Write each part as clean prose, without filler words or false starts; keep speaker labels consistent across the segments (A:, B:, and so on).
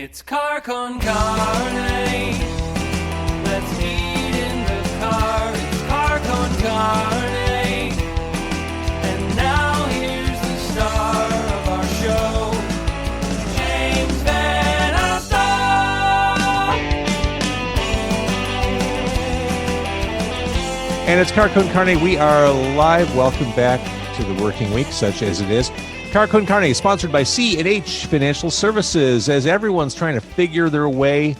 A: It's car con carne. Let's eat in the car. It's car con carne. And now here's the star of our show, James Van Asta.
B: And it's Car con Carne. We are live. Welcome back to the working week, such as it is. Car con Carne, sponsored by C&H Financial Services. As everyone's trying to figure their way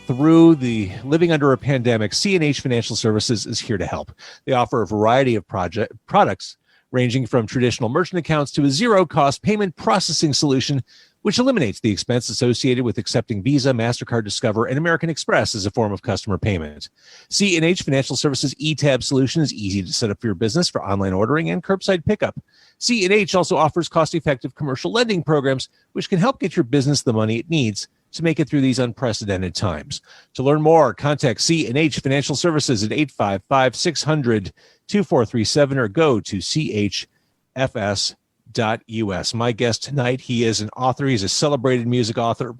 B: through the living under a pandemic, C&H Financial Services is here to help. They offer a variety of products ranging from traditional merchant accounts to a zero-cost payment processing solution, which eliminates the expense associated with accepting Visa, MasterCard, Discover, and American Express as a form of customer payment. C&H Financial Services eTab solution is easy to set up for your business for online ordering and curbside pickup. C&H also offers cost-effective commercial lending programs, which can help get your business the money it needs to make it through these unprecedented times. To learn more, contact C&H Financial Services at 855-600-2437 or go to chfs.us. My guest tonight, he is an author. He's a celebrated music author.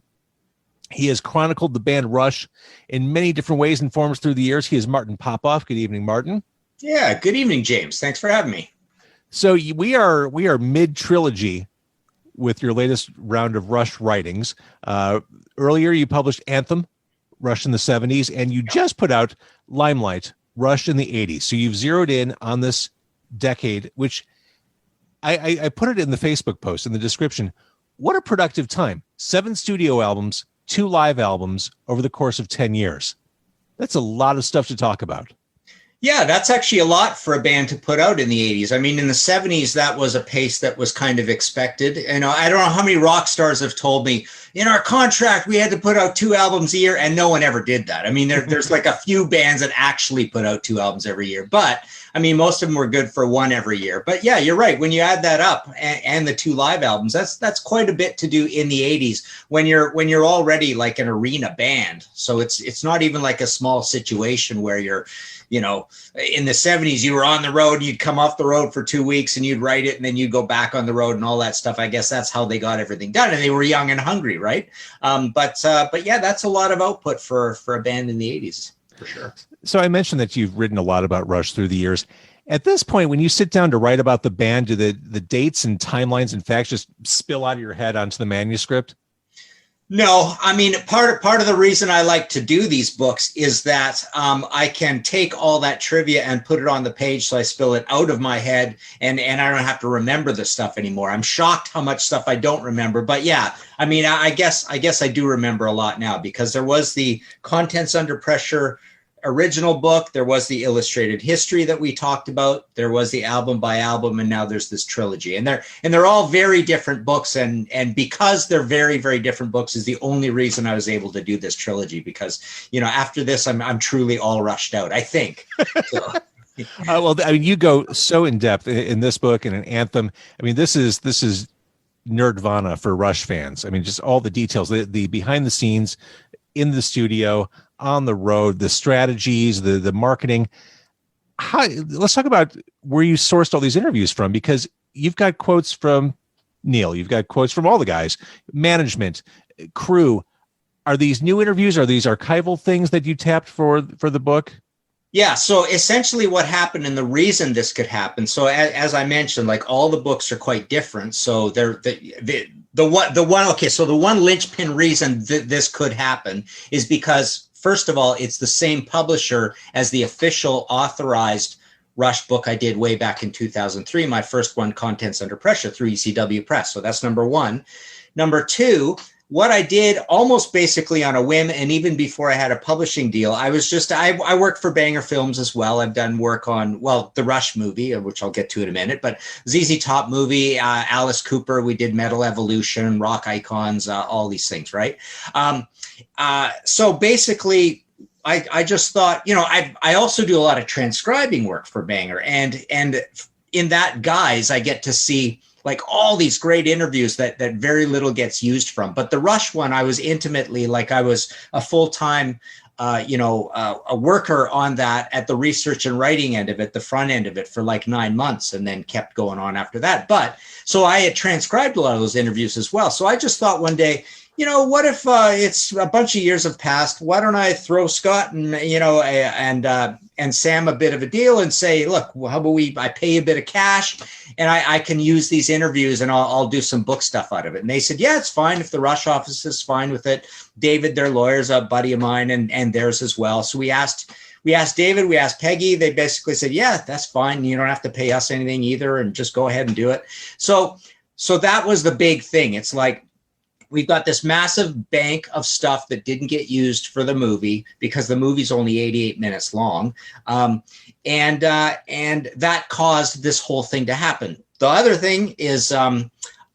B: He has chronicled the band Rush in many different ways and forms through the years. He is Martin Popoff. Good evening, Martin.
C: Yeah, good evening, James. Thanks for having me.
B: So we are mid-trilogy with your latest round of Rush writings. Earlier, you published Anthem, Rush in the 70s, and you just put out Limelight, Rush in the 80s. So you've zeroed in on this decade, which I put it in the Facebook post in the description. What a productive time. 7 studio albums, 2 live albums over the course of 10 years. That's a lot of stuff to talk about.
C: Yeah, that's actually a lot for a band to put out in the 80s. I mean, in the 70s, that was a pace that was kind of expected. And I don't know how many rock stars have told me, in our contract, we had to put out 2 albums a year, and no one ever did that. I mean, there's like a few bands that actually put out 2 albums every year. But, I mean, most of them were good for 1 every year. But yeah, you're right. When you add that up and the 2 live albums, that's quite a bit to do in the 80s when you're already like an arena band. So it's not even like a small situation where you're, you know, in the 70s, you were on the road, you'd come off the road for 2 weeks and you'd write it and then you'd go back on the road and all that stuff. I guess that's how they got everything done. And they were young and hungry, right? But yeah, that's a lot of output for a band in the 80s, for sure.
B: So I mentioned that you've written a lot about Rush through the years. At this point, when you sit down to write about the band, do the dates and timelines and facts just spill out of your head onto the manuscript?
C: No, I mean, part of the reason I like to do these books is that I can take all that trivia and put it on the page, so I spill it out of my head and I don't have to remember the stuff anymore. I'm shocked how much stuff I don't remember. But yeah, I mean, I guess I do remember a lot now, because there was the Contents Under Pressure original book, there was the illustrated history that we talked about, there was the album by album, and now there's this trilogy, and they're all very different books, and because they're very, very different books is the only reason I was able to do this trilogy, because, you know, after this I'm truly all rushed out, I think. So.
B: Well, I mean, you go so in depth in this book and in Anthem. I mean, this is nerdvana for Rush fans. I mean, just all the details, the behind the scenes, in the studio, on the road, the strategies, the marketing. Let's talk about where you sourced all these interviews from, because you've got quotes from Neil, you've got quotes from all the guys, management, crew. Are these new interviews? Are these archival things that you tapped for the book?
C: Yeah, so essentially what happened and the reason this could happen. So as I mentioned, like, all the books are quite different. So the one linchpin reason that this could happen is because, first of all, it's the same publisher as the official authorized Rush book I did way back in 2003, my first one, Contents Under Pressure, through ECW Press. So that's number one. Number two, what I did almost basically on a whim, and even before I had a publishing deal, I worked for Banger Films as well. I've done work on, well, the Rush movie, which I'll get to in a minute, but ZZ Top movie, Alice Cooper, we did Metal Evolution, Rock Icons, all these things, right? So basically, I just thought, you know, I also do a lot of transcribing work for Banger, and in that guise, I get to see like all these great interviews that very little gets used from. But the Rush one, I was intimately, like, I was a full-time, a worker on that at the research and writing end of it, the front end of it, for like 9 months, and then kept going on after that. But so I had transcribed a lot of those interviews as well. So I just thought one day, what if it's a bunch of years have passed? Why don't I throw Scott and Sam a bit of a deal and say, look, how about I pay you a bit of cash and I can use these interviews and I'll do some book stuff out of it. And they said, yeah, it's fine if the Rush office is fine with it. David, their lawyer's a buddy of mine and theirs as well. So we asked David, we asked Peggy. They basically said, yeah, that's fine. You don't have to pay us anything either, and just go ahead and do it. So that was the big thing. It's like, we've got this massive bank of stuff that didn't get used for the movie because the movie's only 88 minutes long. And that caused this whole thing to happen. The other thing is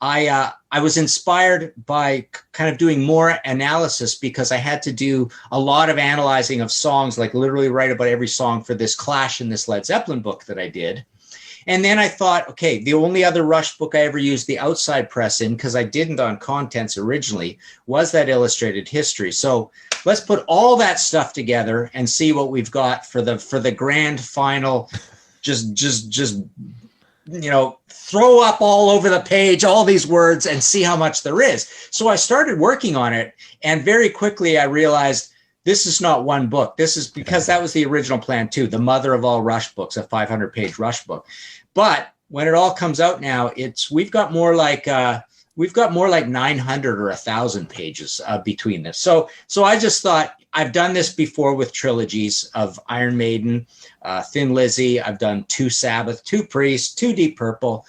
C: I was inspired by kind of doing more analysis because I had to do a lot of analyzing of songs, like literally write about every song for this Clash and this Led Zeppelin book that I did. And then I thought, okay, the only other Rush book I ever used the outside press in, because I didn't on Contents originally, was that Illustrated History. So let's put all that stuff together and see what we've got for the grand final. Just throw up all over the page all these words and see how much there is. So I started working on it, and very quickly I realized this is not one book. This is because that was the original plan too, the mother of all Rush books, a 500-page Rush book. But when it all comes out now, we've got more like 900 or 1,000 pages between this. So I just thought, I've done this before with trilogies of Iron Maiden, Thin Lizzy. I've done 2 Sabbath, 2 Priest, 2 Deep Purple.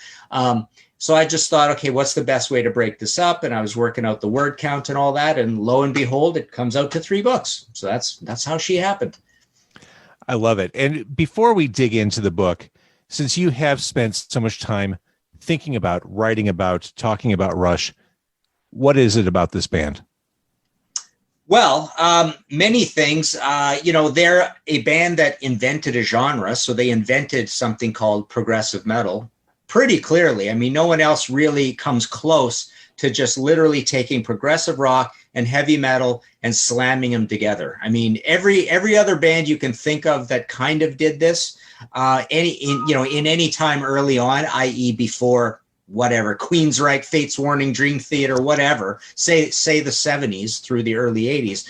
C: So I just thought, okay, what's the best way to break this up? And I was working out the word count and all that. And lo and behold, it comes out to 3 books. So that's how she happened.
B: I love it. And before we dig into the book, since you have spent so much time thinking about, writing about, talking about Rush, what is it about this band?
C: Well, many things. They're a band that invented a genre. So they invented something called progressive metal pretty clearly. I mean, no one else really comes close to just literally taking progressive rock and heavy metal and slamming them together. I mean, every other band you can think of that kind of did this, in any time early on, i.e. before whatever, Queensryche, Fates Warning, Dream Theater, whatever, say the 70s through the early 80s,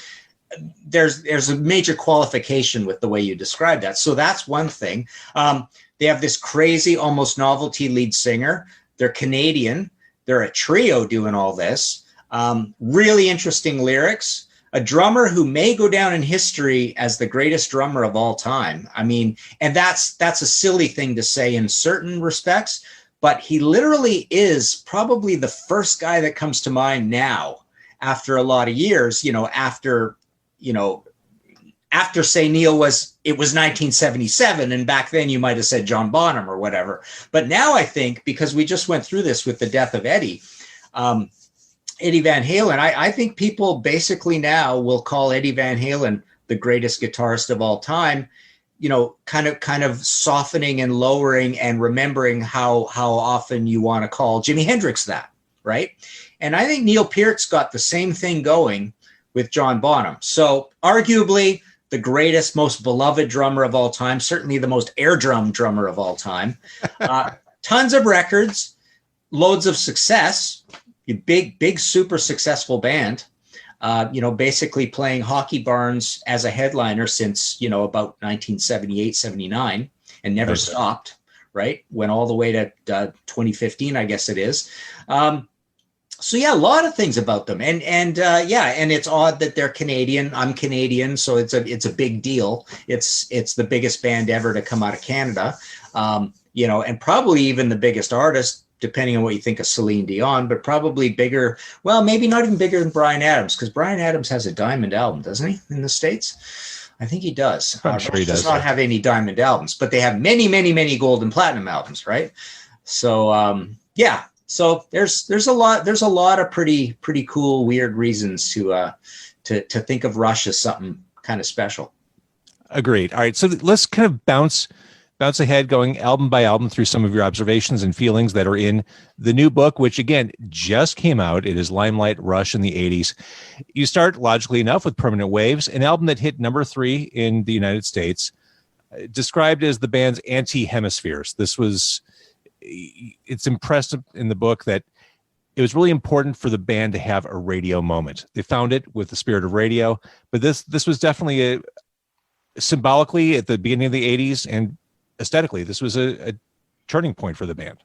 C: there's a major qualification with the way you describe that. So that's one thing. They have this crazy, almost novelty lead singer. They're Canadian. They're a trio doing all this. Really interesting lyrics. A drummer who may go down in history as the greatest drummer of all time. I mean, and that's a silly thing to say in certain respects, but he literally is probably the first guy that comes to mind now after a lot of years, after say Neil was 1977, and back then you might have said John Bonham or whatever. But now I think, because we just went through this with the death of Eddie Van Halen, I think people basically now will call Eddie Van Halen the greatest guitarist of all time, kind of softening and lowering and remembering how often you want to call Jimi Hendrix that, right? And I think Neil Peart's got the same thing going with John Bonham. So arguably the greatest, most beloved drummer of all time, certainly the most air drum drummer of all time. Tons of records, loads of success, big, super successful band, basically playing hockey barns as a headliner since, about 1978, 79, and never stopped, right? Went all the way to 2015, I guess it is. So yeah, a lot of things about them, and it's odd that they're Canadian. I'm Canadian, so it's a big deal. It's the biggest band ever to come out of Canada, and probably even the biggest artist, depending on what you think of Celine Dion, but probably bigger. Well, maybe not even bigger than Bryan Adams, because Bryan Adams has a diamond album, doesn't he? In the States, I think he does.
B: I'm sure he does
C: not have any diamond albums, but they have many, many, many gold and platinum albums, right? So yeah. So there's a lot of pretty cool, weird reasons to think of Rush as something kind of special.
B: Agreed. All right, so let's kind of bounce ahead, going album by album through some of your observations and feelings that are in the new book, which again just came out. It is Limelight, Rush in the 80s. You start, logically enough, with Permanent Waves, an album that hit number 3 in the United States, described as the band's anti-hemispheres. It's impressive in the book that it was really important for the band to have a radio moment. They found it with the Spirit of Radio, but this was definitely symbolically at the beginning of the 80s, and aesthetically, this was a turning point for the band.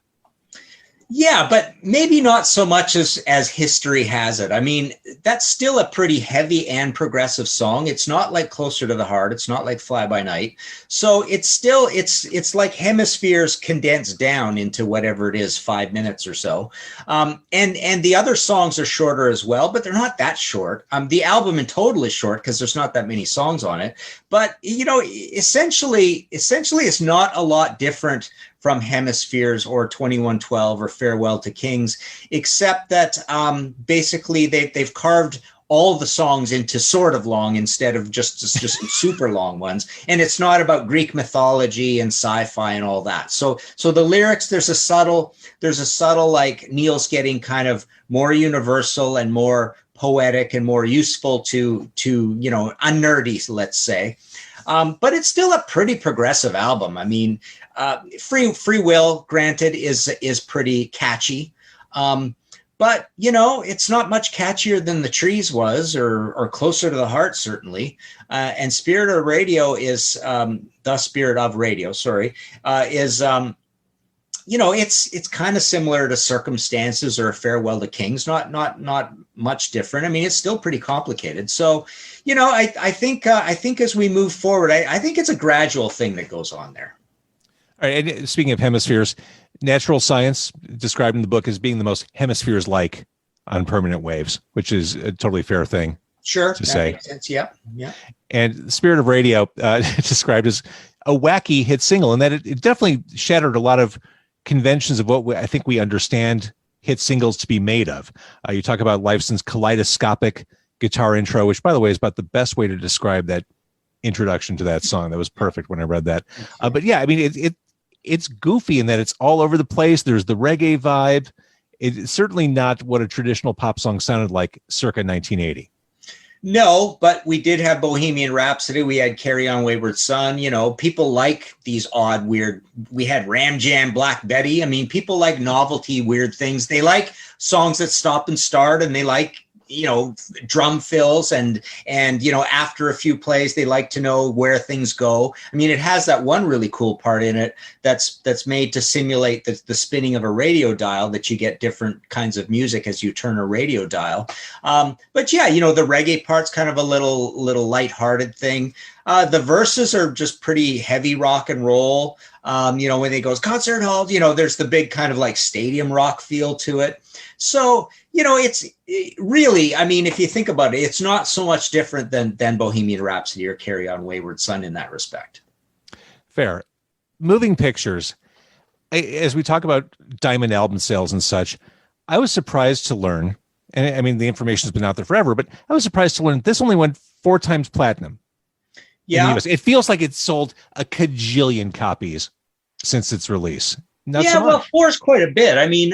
C: Yeah, but maybe not so much as history has it. I mean, that's still a pretty heavy and progressive song. It's not like Closer to the Heart. It's not like Fly By Night. So it's still, it's like Hemispheres condensed down into whatever it is, 5 minutes or so. And the other songs are shorter as well, but they're not that short. The album in total is short because there's not that many songs on it. But, you know, essentially it's not a lot different from Hemispheres or 2112 or Farewell to Kings, except that basically they've carved all the songs into sort of long instead of just super long ones. And it's not about Greek mythology and sci-fi and all that. So the lyrics, there's a subtle like Neil's getting kind of more universal and more poetic and more useful to you know, unnerdy, let's say. But it's still a pretty progressive album. I mean, Free Will, granted, is pretty catchy. But, you know, it's not much catchier than The Trees was or Closer to the Heart, certainly. And Spirit of Radio is, The Spirit of Radio, is, you know, it's kind of similar to Circumstances or Farewell to Kings, not much different. I mean, it's still pretty complicated. So, you know, I think as we move forward, I think it's a gradual thing that goes on there.
B: All right. And speaking of hemispheres, Natural Science described in the book as being the most hemispheres-like on Permanent Waves, which is a totally fair thing.
C: Sure,
B: to say.
C: Makes sense. Yeah.
B: And Spirit of Radio described as a wacky hit single, and that it definitely shattered a lot of conventions of what I think we understand hit singles to be made of. You talk about Lifeson's kaleidoscopic guitar intro, which, by the way, is about the best way to describe that introduction to that song. That was perfect when I read that. But yeah, I mean, it's goofy in that it's all over the place. There's the reggae vibe. It's certainly not what a traditional pop song sounded like circa 1980.
C: No, but we did have Bohemian Rhapsody. We had Carry On Wayward Son. You know, people like these odd, weird. We had Ram Jam, Black Betty. I mean, people like novelty, weird things. They like songs that stop and start, and they like, you know, drum fills and, you know, after a few plays, they like to know where things go. I mean, it has that one really cool part in it that's made to simulate the spinning of a radio dial, that you get different kinds of music as you turn a radio dial. But yeah, you know, the reggae part's kind of a little lighthearted thing. The verses are just pretty heavy rock and roll. You know, when they goes concert hall, you know, there's the big kind of like stadium rock feel to it. So, you know, it's really, I mean, if you think about it, it's not so much different than Bohemian Rhapsody or Carry On Wayward Son in that respect.
B: Fair. Moving Pictures, as we talk about Diamond album sales and such, I was surprised to learn, and I mean, the information's been out there forever, but I was surprised to learn this only went 4 times platinum.
C: Yeah.
B: It feels like it's sold a cajillion copies since its release. Not
C: yeah,
B: so
C: well,
B: much.
C: 4 is quite a bit. I mean,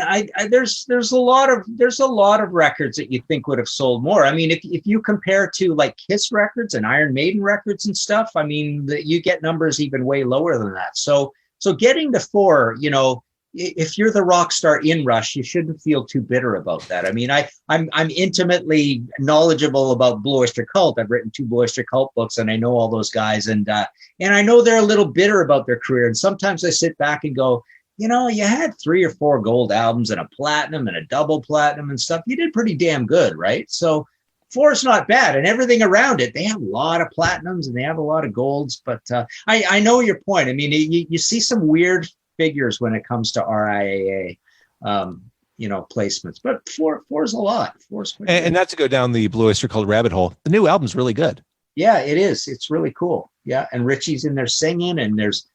C: there's a lot of records that you think would have sold more. I mean, if you compare to like Kiss records and Iron Maiden records and stuff, I mean, you get numbers even way lower than that. So getting to 4, you know, if you're the rock star in Rush, you shouldn't feel too bitter about that. I mean, I'm intimately knowledgeable about Blue Oyster Cult. I've written 2 Blue Oyster Cult books, and I know all those guys, and I know they're a little bitter about their career. And sometimes I sit back and go, you know, you had 3 or 4 gold albums and a platinum and a double platinum and stuff. You did pretty damn good, right? So 4 is not bad, and everything around it. They have a lot of platinums and they have a lot of golds. But I know your point. I mean, you see some weird figures when it comes to RIAA, you know, placements. But 4 is a lot. 4 is pretty good.
B: And not to go down the Blue Oyster Cult rabbit hole, the new album's really good.
C: Yeah, it is. It's really cool. Yeah, and Richie's in there singing, and there's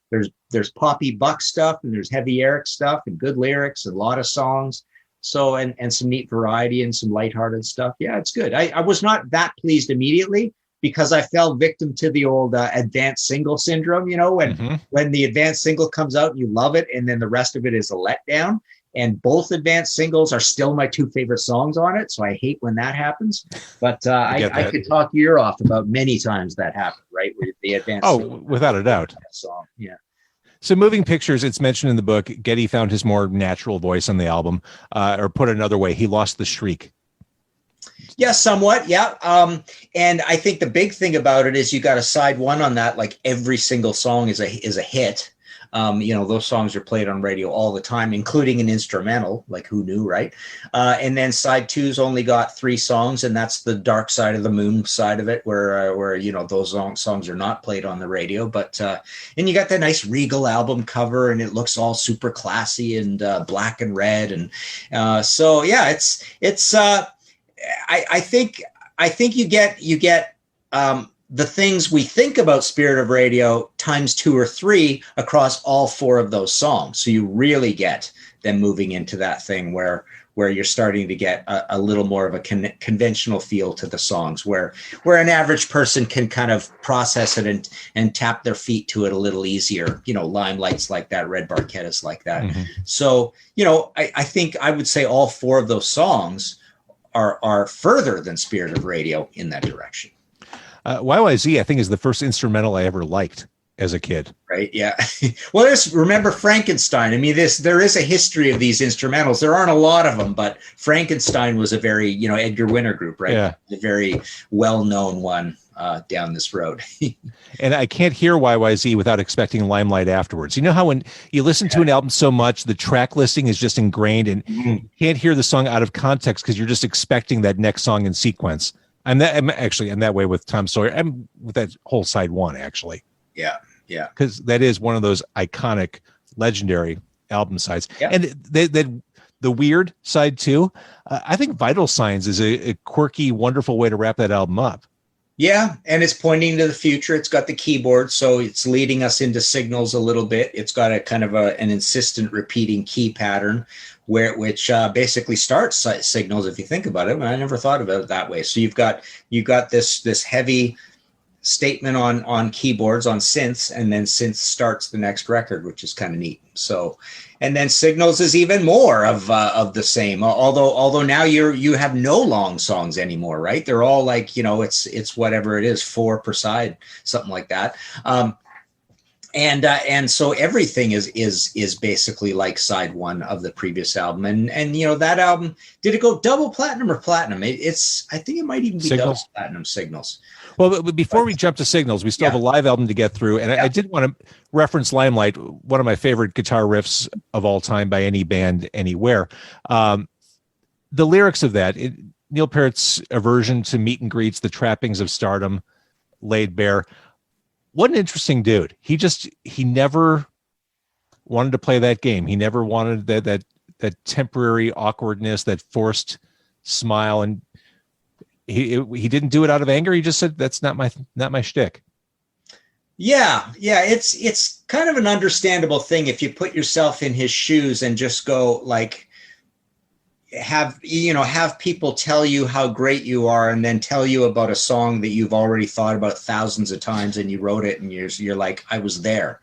C: Poppy Buck stuff, and there's Heavy Eric stuff, and good lyrics, and a lot of songs. So and some neat variety and some lighthearted stuff. Yeah, it's good. I was not that pleased immediately because I fell victim to the old advanced single syndrome. You know, when the advanced single comes out and you love it, and then the rest of it is a letdown. And both advanced singles are still my 2 favorite songs on it. So I hate when that happens. But I could talk your ear off about many times that happened, right? With the advanced
B: single, without a doubt.
C: Song. Yeah.
B: So Moving Pictures, it's mentioned in the book, Geddy found his more natural voice on the album, or put another way, he lost the shriek.
C: Yeah, somewhat. Yeah. And I think the big thing about it is you got a side one on that. Like every single song is a hit. Those songs are played on radio all the time, including an instrumental, like who knew, right? And then side two's only got 3 songs, and that's the Dark Side of the Moon side of it, where those songs are not played on the radio. But and you got that nice Regal album cover, and it looks all super classy and black and red, and so yeah, it's. I think you get the things we think about Spirit of Radio times 2 or 3 across all 4 of those songs. So you really get them moving into that thing where you're starting to get a little more of a conventional feel to the songs, where an average person can kind of process it and tap their feet to it a little easier. Limelight's like that, Red Barchetta's like that. Mm-hmm. So, I think I would say all 4 of those songs are further than Spirit of Radio in that direction.
B: YYZ, I think, is the first instrumental I ever liked as a kid.
C: Right. Yeah. Well, remember Frankenstein. I mean, there is a history of these instrumentals. There aren't a lot of them, but Frankenstein was a very, Edgar Winter group, right?
B: Yeah.
C: A very well-known one down this road.
B: And I can't hear YYZ without expecting Limelight afterwards. You know how when you listen to an album so much, the track listing is just ingrained, and you can't hear the song out of context because you're just expecting that next song in sequence. I'm that way with Tom Sawyer. I'm with that whole side one, actually.
C: Yeah. Yeah.
B: Because that is one of those iconic, legendary album sides.
C: Yeah.
B: And the weird side too, I think Vital Signs is a quirky, wonderful way to wrap that album up.
C: Yeah, and it's pointing to the future. It's got the keyboard, so it's leading us into signals a little bit. It's got a kind of an insistent repeating key pattern, which basically starts signals. If you think about it, I never thought about it that way. So you've got this heavy statement on keyboards, on synths, and then synth starts the next record, which is kind of neat. So, and then Signals is even more of the same. Although now you have no long songs anymore, right? They're all like, it's whatever it is, 4 per side, something like that. And so everything is basically like side one of the previous album. And that album, did it go double platinum or platinum? I think it might even be
B: Signals.
C: double platinum, Signals.
B: Well, but before we jump to Signals, we still have a live album to get through. And I did want to reference Limelight, one of my favorite guitar riffs of all time by any band, anywhere. The lyrics of that, Neil Peart's aversion to meet and greets, the trappings of stardom laid bare. What an interesting dude. He never wanted to play that game. He never wanted that temporary awkwardness, that forced smile. And he didn't do it out of anger. He just said, that's not my shtick.
C: Yeah. It's kind of an understandable thing if you put yourself in his shoes and just go like, have people tell you how great you are and then tell you about a song that you've already thought about thousands of times and you wrote it and you're like, I was there,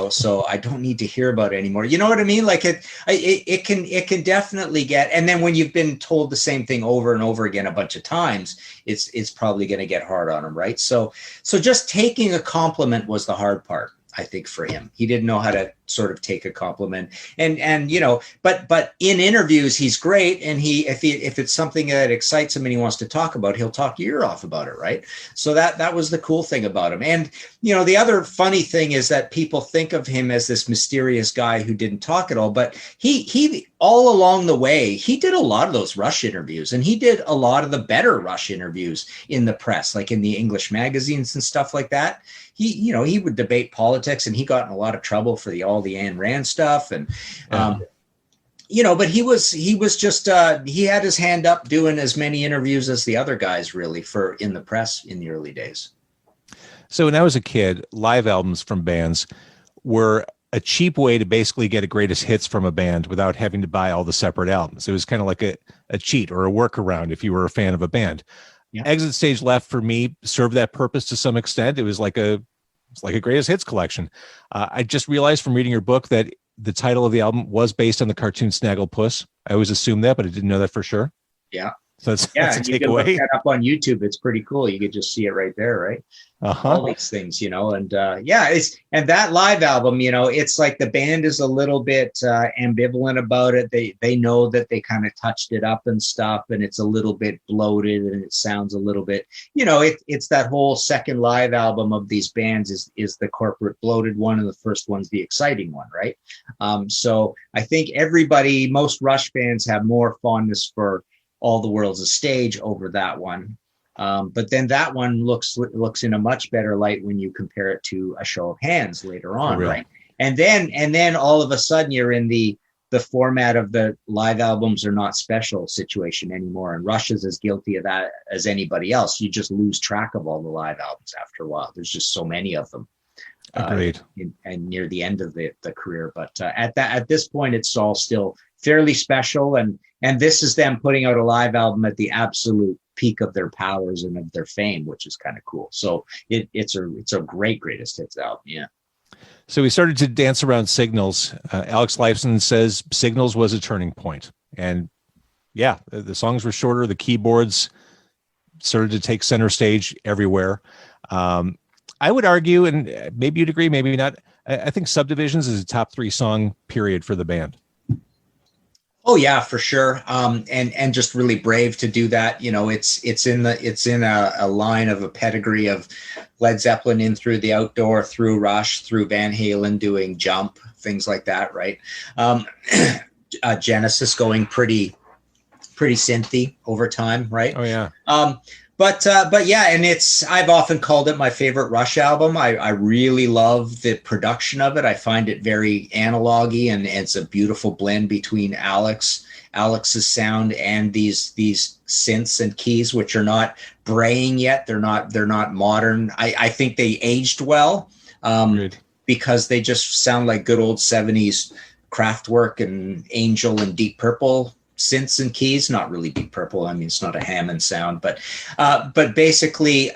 C: so I don't need to hear about it anymore. You know what I mean? Like it can definitely get, and then when you've been told the same thing over and over again a bunch of times, it's probably going to get hard on him. Right. So just taking a compliment was the hard part, I think, for him. He didn't know how to sort of take a compliment, and but in interviews he's great, and if it's something that excites him and he wants to talk about, he'll talk your ear off about it, right? So that was the cool thing about him. And the other funny thing is that people think of him as this mysterious guy who didn't talk at all, but he all along the way he did a lot of those Rush interviews, and he did a lot of the better Rush interviews in the press, like in the English magazines and stuff like that. He would debate politics, and he got in a lot of trouble for all the Ayn Rand stuff. And, but he was just, he had his hand up doing as many interviews as the other guys really in the press in the early days.
B: So when I was a kid, live albums from bands were a cheap way to basically get a greatest hits from a band without having to buy all the separate albums. It was kind of like a cheat or a workaround if you were a fan of a band. Yeah. Exit Stage Left for me served that purpose to some extent. It was like a greatest hits collection. I just realized from reading your book that the title of the album was based on the cartoon Snagglepuss. I always assumed that, but I didn't know that for sure.
C: Yeah.
B: That's
C: Yeah,
B: that's a
C: and you can look
B: takeaway.
C: that up on YouTube. It's pretty cool. You could just see it right there, right? All these things, and and that live album, it's like the band is a little bit ambivalent about it. They know that they kind of touched it up and stuff, and it's a little bit bloated and it sounds a little bit, it's that whole second live album of these bands is the corporate bloated one, and the first one's the exciting one, right? So I think most Rush fans have more fondness for All the World's a Stage over that one. But then that one looks in a much better light when you compare it to A Show of Hands later on, right? And then all of a sudden you're in the format of the live albums are not special situation anymore. And Rush is as guilty of that as anybody else. You just lose track of all the live albums after a while. There's just so many of them.
B: Agreed.
C: And near the end of the career, but at this point, it's all still fairly special. And this is them putting out a live album at the absolute peak of their powers and of their fame, which is kind of cool. So it's a great greatest hits album. Yeah.
B: So we started to dance around Signals. Alex Lifeson says Signals was a turning point. And yeah, the songs were shorter. The keyboards started to take center stage everywhere. I would argue, and maybe you'd agree, maybe not, I think Subdivisions is a top 3 song period for the band.
C: Oh yeah, for sure. And just really brave to do that. It's in a line of a pedigree of Led Zeppelin in through the Outdoor, through Rush, through Van Halen doing Jump, things like that, right? Genesis going pretty synthy over time, right?
B: Oh yeah.
C: But yeah, and I've often called it my favorite Rush album. I really love the production of it. I find it very analog-y, and it's a beautiful blend between Alex's sound and these synths and keys, which are not braying yet. They're not modern. I think they aged well because they just sound like good old 70s Kraftwerk and Angel and Deep Purple synths and keys. Not really Deep Purple. I mean, it's not a Hammond sound, but basically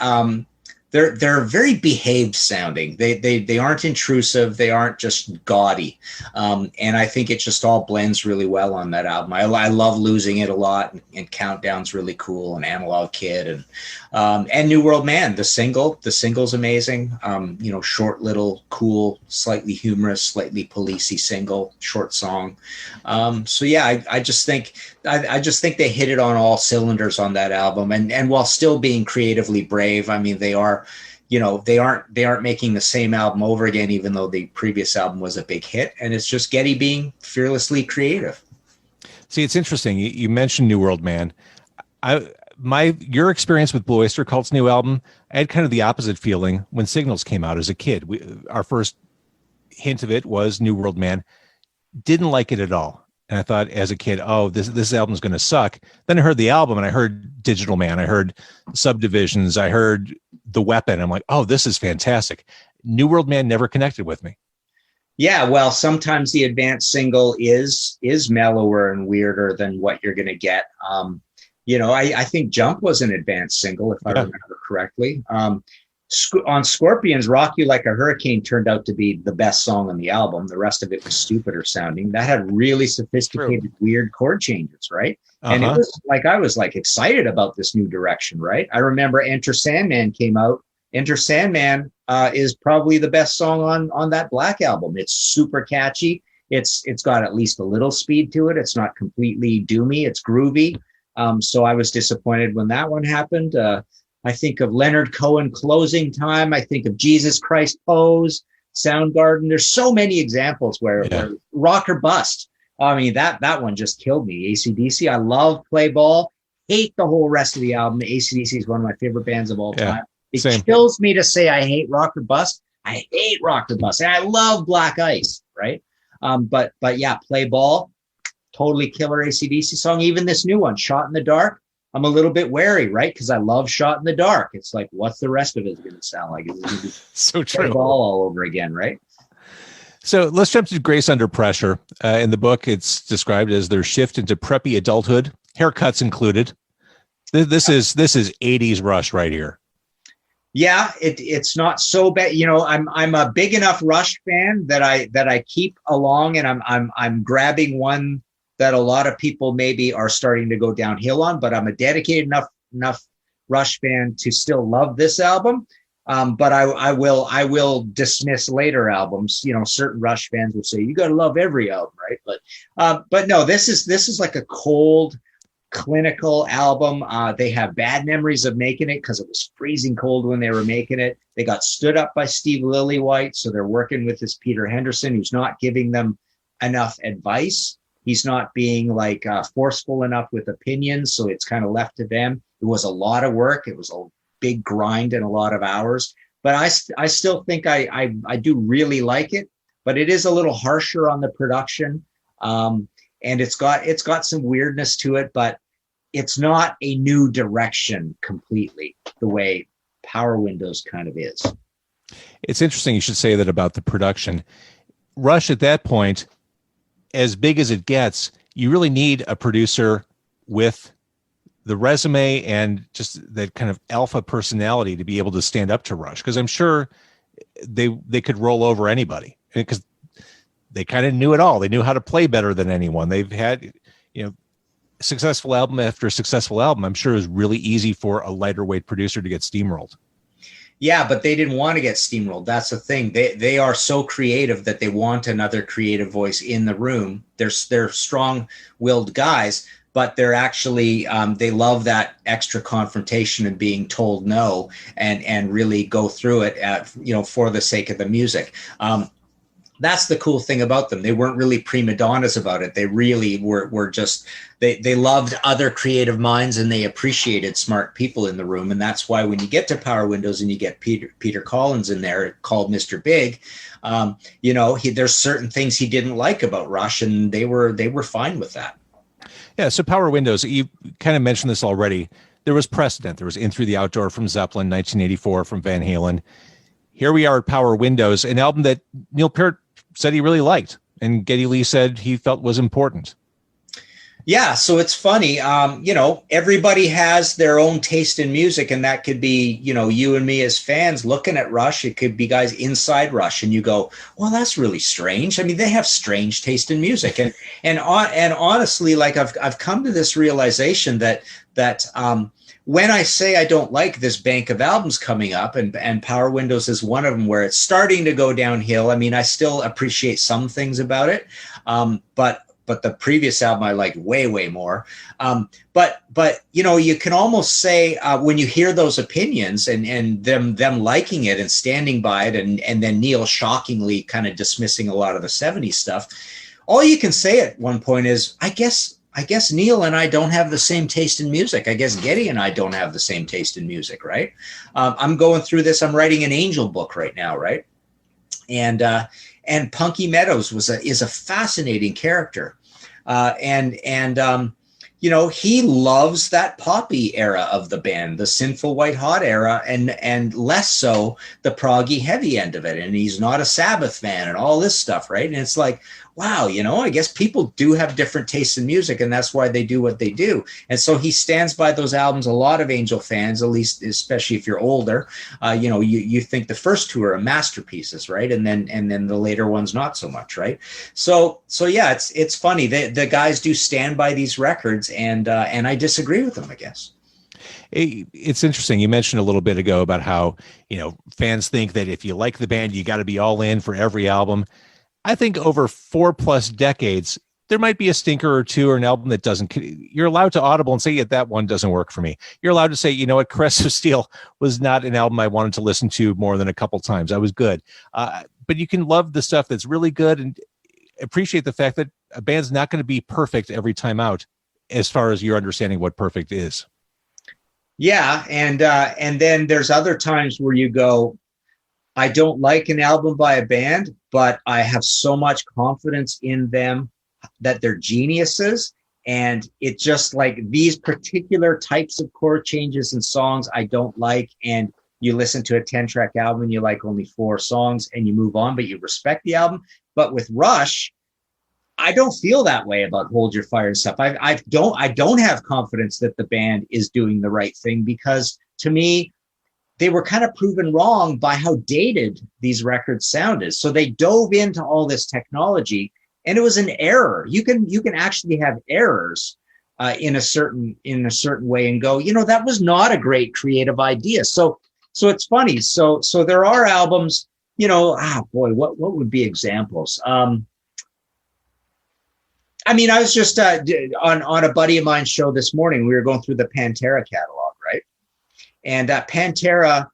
C: they're very behaved sounding. They aren't intrusive. They aren't just gaudy. And I think it just all blends really well on that album. I love Losing It a lot, and Countdown's really cool, and Analog Kid, and New World Man, the single's amazing. Short, little, cool, slightly humorous, slightly policey single, short song. So yeah, I just think they hit it on all cylinders on that album, and while still being creatively brave. I mean, they aren't making the same album over again, even though the previous album was a big hit, and it's just Geddy being fearlessly creative.
B: See, it's interesting. You mentioned New World Man. Your experience with Blue Oyster Cult's new album, I had kind of the opposite feeling when Signals came out as a kid. Our first hint of it was New World Man. Didn't like it at all. And I thought as a kid, oh, this album's going to suck. Then I heard the album and I heard Digital Man. I heard Subdivisions. I heard The Weapon. I'm like, oh, this is fantastic. New World Man never connected with me.
C: Yeah, well, sometimes the advanced single is mellower and weirder than what you're going to get. I think Jump was an advanced single, if I remember correctly. On Scorpions, Rock You Like a Hurricane turned out to be the best song on the album. The rest of it was stupider sounding. That had really sophisticated, weird chord changes, right? And it was like, I was like excited about this new direction, right? I remember Enter Sandman came out. Enter Sandman is probably the best song on that Black album. It's super catchy. It's got at least a little speed to it. It's not completely doomy. It's groovy. So I was disappointed when that one happened. I think of Leonard Cohen, Closing Time. I think of Jesus Christ Pose, Soundgarden. There's so many examples where Rock or Bust. I mean, that one just killed me. AC/DC. I love Play Ball. Hate the whole rest of the album. AC/DC is one of my favorite bands of all time. It kills me to say I hate Rock or Bust. I hate Rock or Bust. And I love Black Ice, right? But yeah, Play Ball, totally killer AC/DC song. Even this new one, Shot in the Dark. I'm a little bit wary, right? Because I love Shot in the Dark. It's like, what's the rest of it going to sound like? It's going to be
B: so true.
C: All over again, right?
B: So let's jump to Grace Under Pressure. In the book, it's described as their shift into preppy adulthood, haircuts included. This is 80s Rush right here.
C: Yeah, it's not so bad. I'm a big enough Rush fan that I keep along, and I'm grabbing one that a lot of people maybe are starting to go downhill on, but I'm a dedicated enough Rush fan to still love this album. But I will dismiss later albums. You know, certain Rush fans will say you got to love every album, right? But no, this is like a cold, clinical album. They have bad memories of making it because it was freezing cold when they were making it. They got stood up by Steve Lillywhite, so they're working with this Peter Henderson, who's not giving them enough advice. He's not being like forceful enough with opinions, so it's kind of left to them. It was a lot of work. It was a big grind and a lot of hours, but I still think I do really like it, but it is a little harsher on the production. And it's got some weirdness to it, but it's not a new direction completely the way Power Windows kind of is.
B: It's interesting you should say that about the production. Rush at that point, as big as it gets, you really need a producer with the resume and just that kind of alpha personality to be able to stand up to Rush. Because I'm sure they could roll over anybody because they kind of knew it all. They knew how to play better than anyone. They've had, successful album after successful album. I'm sure it was really easy for a lighter weight producer to get steamrolled.
C: Yeah, but they didn't want to get steamrolled. That's the thing. They are so creative that they want another creative voice in the room. They're strong-willed guys, but they're actually they love that extra confrontation and being told no and really go through it for the sake of the music. That's the cool thing about them. They weren't really prima donnas about it. They really were just, they loved other creative minds and they appreciated smart people in the room. And that's why when you get to Power Windows and you get Peter Collins in there called Mr. Big, there's certain things he didn't like about Rush, and they were fine with that.
B: Yeah. So Power Windows, you kind of mentioned this already. There was precedent. There was In Through the Outdoor from Zeppelin, 1984 from Van Halen. Here we are at Power Windows, an album that Neil Peart said he really liked, and Geddy Lee said he felt was important.
C: Yeah, so it's funny. Everybody has their own taste in music, and that could be, you and me as fans looking at Rush. It could be guys inside Rush, and you go, well, that's really strange. I mean, they have strange taste in music, and honestly, like I've come to this realization that when I say I don't like this bank of albums coming up, and Power Windows is one of them where it's starting to go downhill. I mean, I still appreciate some things about it, but the previous album I like way, way more. But you can almost say when you hear those opinions and them liking it and standing by it, and then Neil shockingly kind of dismissing a lot of the 70s stuff, all you can say at one point is, I guess Neil and I don't have the same taste in music. I guess Geddy and I don't have the same taste in music, right? I'm going through this. I'm writing an Angel book right now, right? And Punky Meadows is a fascinating character, he loves that poppy era of the band, the Sinful White Hot era, and less so the proggy heavy end of it. And he's not a Sabbath fan and all this stuff, right? And it's like, wow, I guess people do have different tastes in music, and that's why they do what they do. And so he stands by those albums. A lot of Angel fans, at least, especially if you're older, you think the first two are masterpieces, right? And then the later ones not so much, right? So yeah, it's funny. The guys do stand by these records, and I disagree with them, I guess.
B: It's interesting. You mentioned a little bit ago about how, fans think that if you like the band, you got to be all in for every album. I think over 4+ decades, there might be a stinker or two or an album that doesn't. You're allowed to audible and say, yeah, that one doesn't work for me. You're allowed to say, you know what, Caress of Steel was not an album I wanted to listen to more than a couple times. I was good. But you can love the stuff that's really good and appreciate the fact that a band's not going to be perfect every time out as far as your understanding what perfect is.
C: Yeah. And then there's other times where you go, I don't like an album by a band, but I have so much confidence in them that they're geniuses. And it just like these particular types of chord changes and songs I don't like. And you listen to a 10-track album and you like only 4 songs and you move on, but you respect the album. But with Rush, I don't feel that way about Hold Your Fire and stuff. I don't have confidence that the band is doing the right thing, because to me, they were kind of proven wrong by how dated these records sounded. So they dove into all this technology and it was an error. You can actually have errors in a certain way and go, that was not a great creative idea. So it's funny. So there are albums, what would be examples? I was just on a buddy of mine's show this morning. We were going through the Pantera catalog, right? And Pantera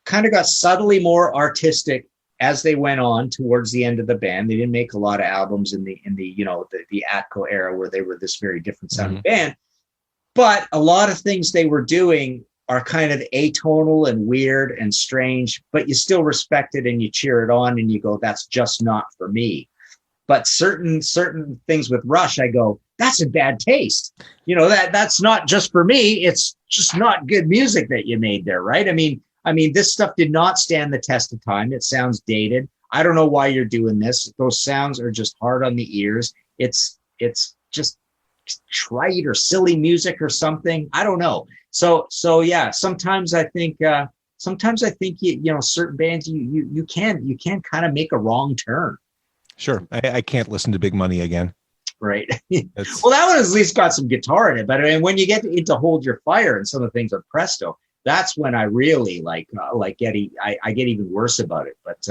C: kind of got subtly more artistic as they went on towards the end of the band. They didn't make a lot of albums in the Atco era where they were this very different sounding band. But a lot of things they were doing are kind of atonal and weird and strange, but you still respect it and you cheer it on and you go, that's just not for me. But certain things with Rush, I go, that's in bad taste. That's not just for me. It's just not good music that you made there, right? I mean, this stuff did not stand the test of time. It sounds dated. I don't know why you're doing this. Those sounds are just hard on the ears. It's just trite or silly music or something. I don't know. So yeah, sometimes I think certain bands you can kind of make a wrong turn.
B: Sure. I can't listen to Big Money again.
C: Right. Well, that one at least got some guitar in it. But when you get into Hold Your Fire and some of the things on Presto, that's when I really I get even worse about it. But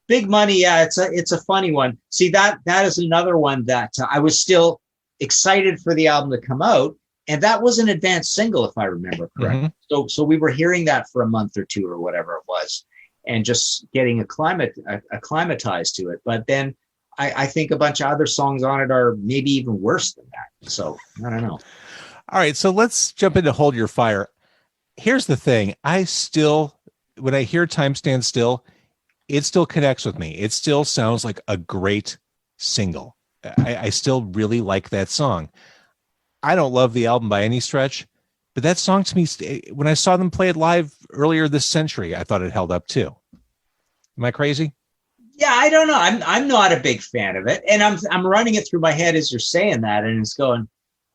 C: Big Money, yeah, it's a funny one. See, that is another one that I was still excited for the album to come out. And that was an advanced single, if I remember correctly. Mm-hmm. So we were hearing that for a month or two or whatever it was, and just getting acclimatized to it. But then I think a bunch of other songs on it are maybe even worse than that. So I don't know.
B: All right. So let's jump into Hold Your Fire. Here's the thing. When I hear Time Stand Still, it still connects with me. It still sounds like a great single. I still really like that song. I don't love the album by any stretch, but that song to me, when I saw them play it live earlier this century, I thought it held up too. Am I crazy?
C: Yeah, I don't know. I'm not a big fan of it, and I'm running it through my head as you're saying that, and it's going,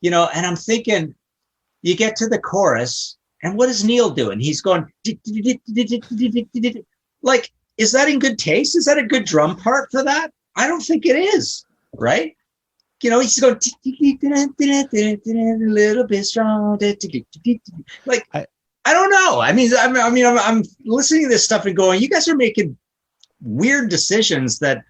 C: and I'm thinking, you get to the chorus, and what is Neil doing? He's going, like, is that in good taste? Is that a good drum part for that? I don't think it is, right? He's going a little bit strong. Like, I don't know. I'm listening to this stuff and going, you guys are making weird decisions that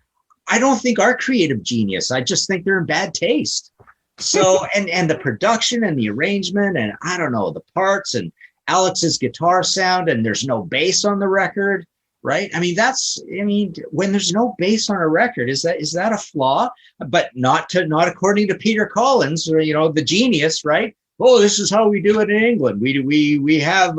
C: I don't think are creative genius. I just think they're in bad taste. So, and the production and the arrangement and I don't know, the parts and Alex's guitar sound, and there's no bass on the record, right? When there's no bass on a record, is that a flaw? But not according to Peter Collins or, the genius, right? Oh, this is how we do it in England. We have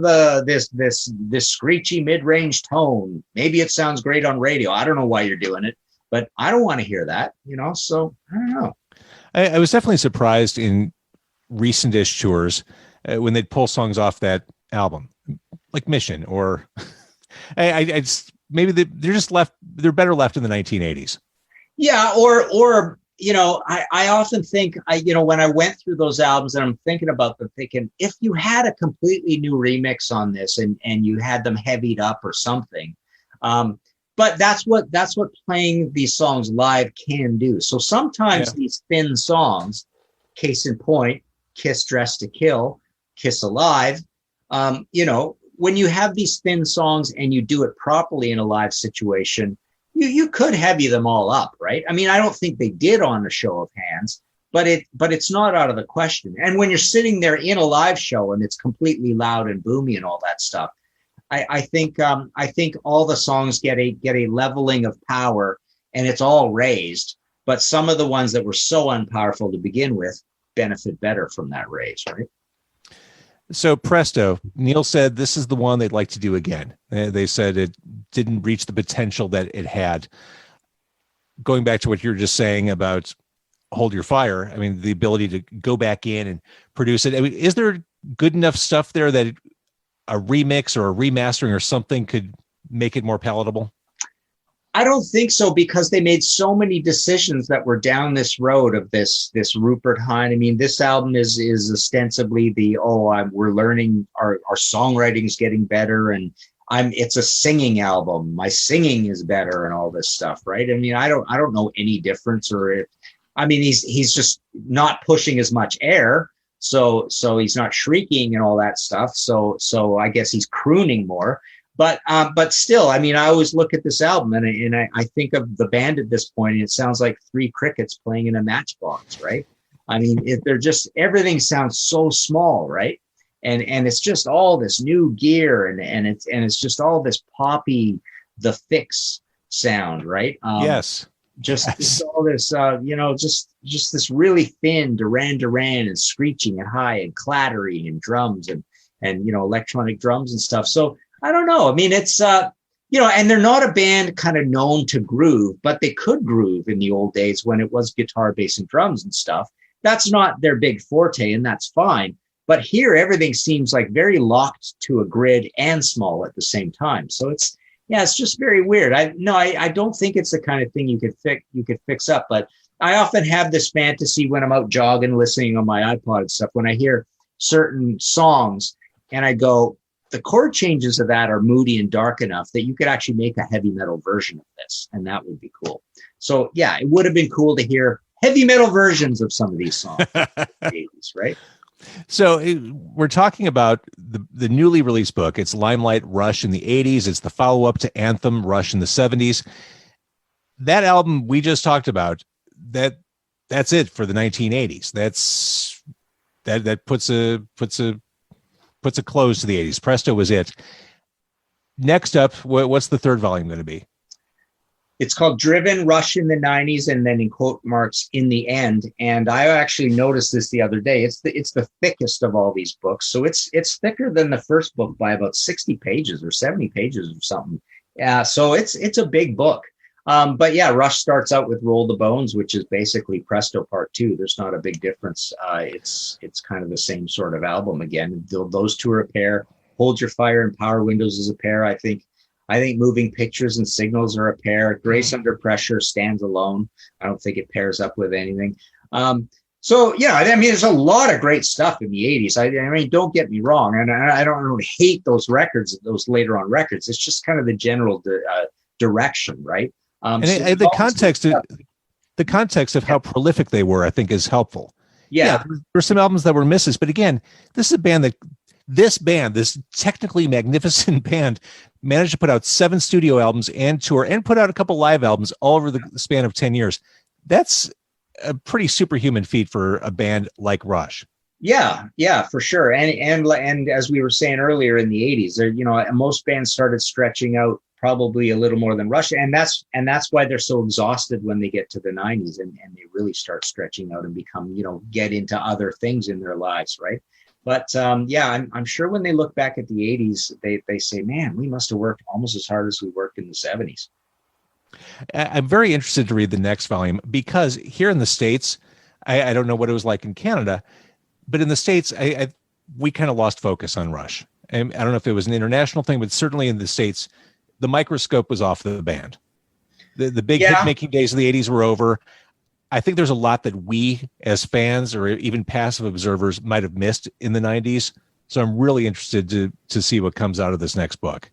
C: this screechy mid-range tone. Maybe it sounds great on radio. I don't know why you're doing it, but I don't want to hear that, so I don't know.
B: I was definitely surprised in recent-ish tours when they'd pull songs off that album, like Mission, or I just, maybe they're just left. They're better left in the 1980s. Yeah,
C: or I often think when I went through those albums and I'm thinking about them, thinking if you had a completely new remix on this and you had them heavied up or something, but that's what playing these songs live can do. So sometimes these thin songs, case in point, Kiss Dressed to Kill, Kiss Alive, when you have these thin songs and you do it properly in a live situation, you could heavy them all up, right? I don't think they did on a show of hands, but it's not out of the question. And when you're sitting there in a live show and it's completely loud and boomy and all that stuff, I think all the songs get a leveling of power and it's all raised. But some of the ones that were so unpowerful to begin with benefit better from that raise, right?
B: So Presto, Neil said this is the one they'd like to do again. They said it didn't reach the potential that it had. Going back to what you were just saying about Hold Your Fire, the ability to go back in and produce it. Is there good enough stuff there that a remix or a remastering or something could make it more palatable?
C: I don't think so, because they made so many decisions that were down this road of this Rupert Hine. This album is ostensibly we're learning, our songwriting's getting better, and it's a singing album. My singing is better and all this stuff, right? I mean, I don't know any difference, he's just not pushing as much air. So he's not shrieking and all that stuff. So I guess he's crooning more. But still, I mean, I always look at this album and I think of the band at this point, and it sounds like three crickets playing in a matchbox, right? I mean, everything sounds so small, right? And it's just all this new gear and it's just all this poppy, the Fix sound, right?
B: Yes.
C: Just all this, just this really thin Duran Duran and screeching and high and clattering and drums and electronic drums and stuff. So I don't know. I mean, it's, and they're not a band kind of known to groove, but they could groove in the old days when it was guitar, bass, and drums and stuff. That's not their big forte, and that's fine. But here, everything seems like very locked to a grid and small at the same time. So it's just very weird. I don't think it's the kind of thing you could fix up. But I often have this fantasy when I'm out jogging, listening on my iPod and stuff, when I hear certain songs and I go, the chord changes of that are moody and dark enough that you could actually make a heavy metal version of this, and that would be cool. So yeah, it would have been cool to hear heavy metal versions of some of these songs in the 80s, right?
B: So we're talking about the newly released book. It's Limelight, Rush in the 80s. It's the follow-up to Anthem, Rush in the 70s. That album we just talked about, that's it for the 1980s. That puts a close to the 80s. Presto was it. Next up, what's the third volume going to be?
C: It's called Driven, Rush in the 90s, and then in quote marks, in the end. And I actually noticed this the other day. It's the thickest of all these books. So it's thicker than the first book by about 60 pages or 70 pages or something. So it's a big book. But yeah, Rush starts out with Roll the Bones, which is basically Presto Part 2. There's not a big difference. It's kind of the same sort of album again. Those two are a pair. Hold Your Fire and Power Windows is a pair, I think. Moving Pictures and Signals are a pair. Grace Under Pressure stands alone. I don't think it pairs up with anything. So yeah, I mean, there's a lot of great stuff in the 80s. I mean, don't get me wrong. And I don't really hate those records, those later on records. It's just kind of the general direction, right?
B: The context of how prolific they were, I think, is helpful.
C: Yeah,
B: there were some albums that were misses, but again, this technically magnificent band, managed to put out 7 studio albums and tour and put out a couple live albums all over the span of 10 years. That's a pretty superhuman feat for a band like Rush. Yeah, for sure. And as we were saying earlier, in the 80s, most bands started stretching out probably a little more than Rush, and that's why they're so exhausted when they get to the 90s and they really start stretching out and become, get into other things in their lives, right? But I'm sure when they look back at the 80s, they say, man, we must have worked almost as hard as we worked in the 70s. I'm very interested to read the next volume, because here in the States, I don't know what it was like in Canada, but in the States, we kind of lost focus on Rush. And I don't know if it was an international thing, but certainly in the States, the microscope was off the band. The big hit-making days of the 80s were over. I think there's a lot that we as fans or even passive observers might have missed in the 90s. So I'm really interested to see what comes out of this next book.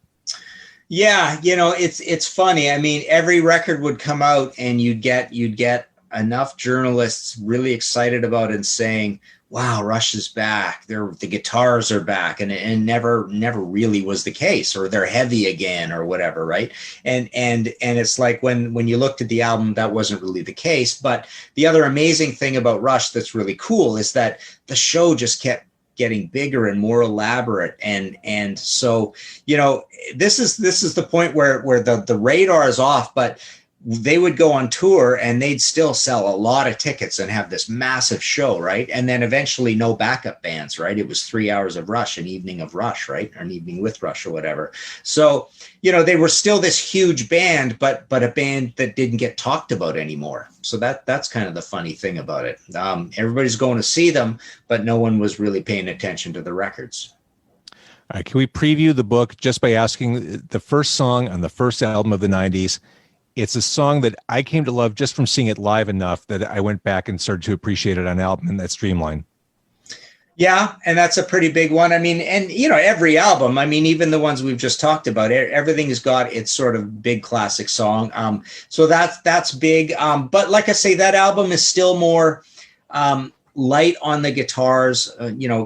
C: Yeah, it's funny. I mean, every record would come out and you'd get enough journalists really excited about it and saying, wow, Rush is back. The guitars are back, and never really was the case, or they're heavy again, or whatever, right? And it's like when you looked at the album, that wasn't really the case. But the other amazing thing about Rush that's really cool is that the show just kept getting bigger and more elaborate, and so this is the point where the radar is off, but they would go on tour and they'd still sell a lot of tickets and have this massive show, right? And then eventually no backup bands, right? It was 3 hours of Rush, an evening of Rush, right? Or an evening with Rush or whatever. So, they were still this huge band, but a band that didn't get talked about anymore. So that's kind of the funny thing about it. Everybody's going to see them, but no one was really paying attention to the records.
B: All right, can we preview the book just by asking the first song on the first album of the 90s? It's a song that I came to love just from seeing it live enough that I went back and started to appreciate it on album, and that's Dreamline.
C: Yeah, and that's a pretty big one. I mean, and every album, I mean, even the ones we've just talked about, everything has got its sort of big classic song. So that's big. But like I say, that album is still more light on the guitars,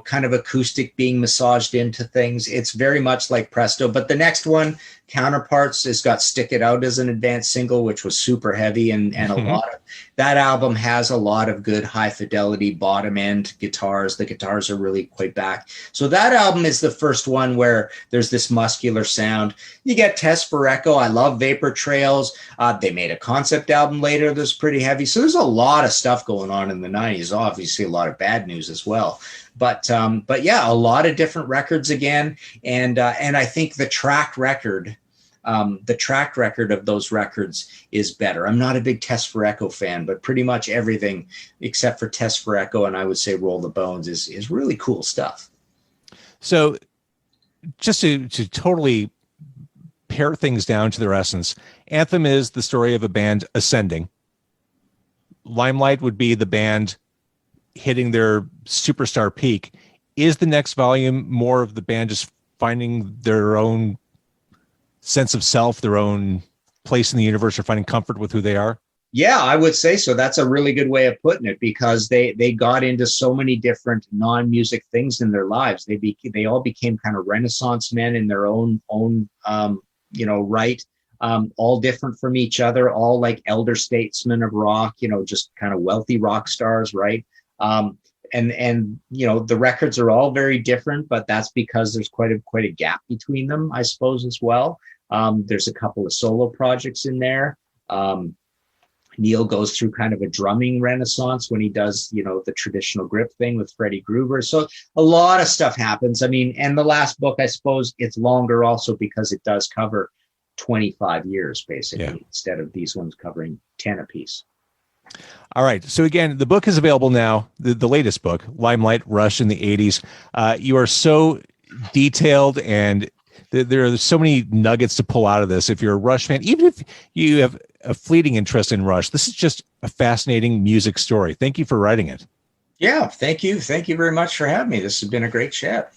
C: kind of acoustic, being massaged into things. It's very much like Presto. But the next one, Counterparts, has got Stick It Out as an advanced single, which was super heavy, and a lot of that album has a lot of good high fidelity bottom end guitars. The guitars are really quite back. So that album is the first one where there's this muscular sound. You get Test for Echo. I love Vapor Trails. They made a concept album later that's pretty heavy. So there's a lot of stuff going on in the 90s. Obviously a lot of bad news as well. But yeah, a lot of different records again. And I think the track record of those records is better. I'm not a big Test for Echo fan, but pretty much everything except for Test for Echo, and I would say Roll the Bones, is really cool stuff.
B: So just to totally pare things down to their essence, Anthem is the story of a band ascending. Limelight would be the band hitting their superstar peak. Is the next volume more of the band just finding their own sense of self, their own place in the universe, or finding comfort with who they are?
C: Yeah, I would say so. That's a really good way of putting it, because they got into so many different non-music things in their lives. They all became kind of Renaissance men in their own right. All different from each other, all like elder statesmen of rock, just kind of wealthy rock stars, right? And the records are all very different, but that's because there's quite a gap between them, I suppose, as well. There's a couple of solo projects in there. Neil goes through kind of a drumming renaissance when he does, the traditional grip thing with Freddie Gruber. So a lot of stuff happens. I mean, and the last book, I suppose it's longer also because it does cover 25 years, basically, instead of these ones covering 10 apiece.
B: All right. So again, the book is available now, the latest book, Limelight, Rush in the 80s. You are so detailed, and there are so many nuggets to pull out of this. If you're a Rush fan, even if you have a fleeting interest in Rush, this is just a fascinating music story. Thank you for writing it.
C: Yeah, thank you. Thank you very much for having me. This has been a great chat.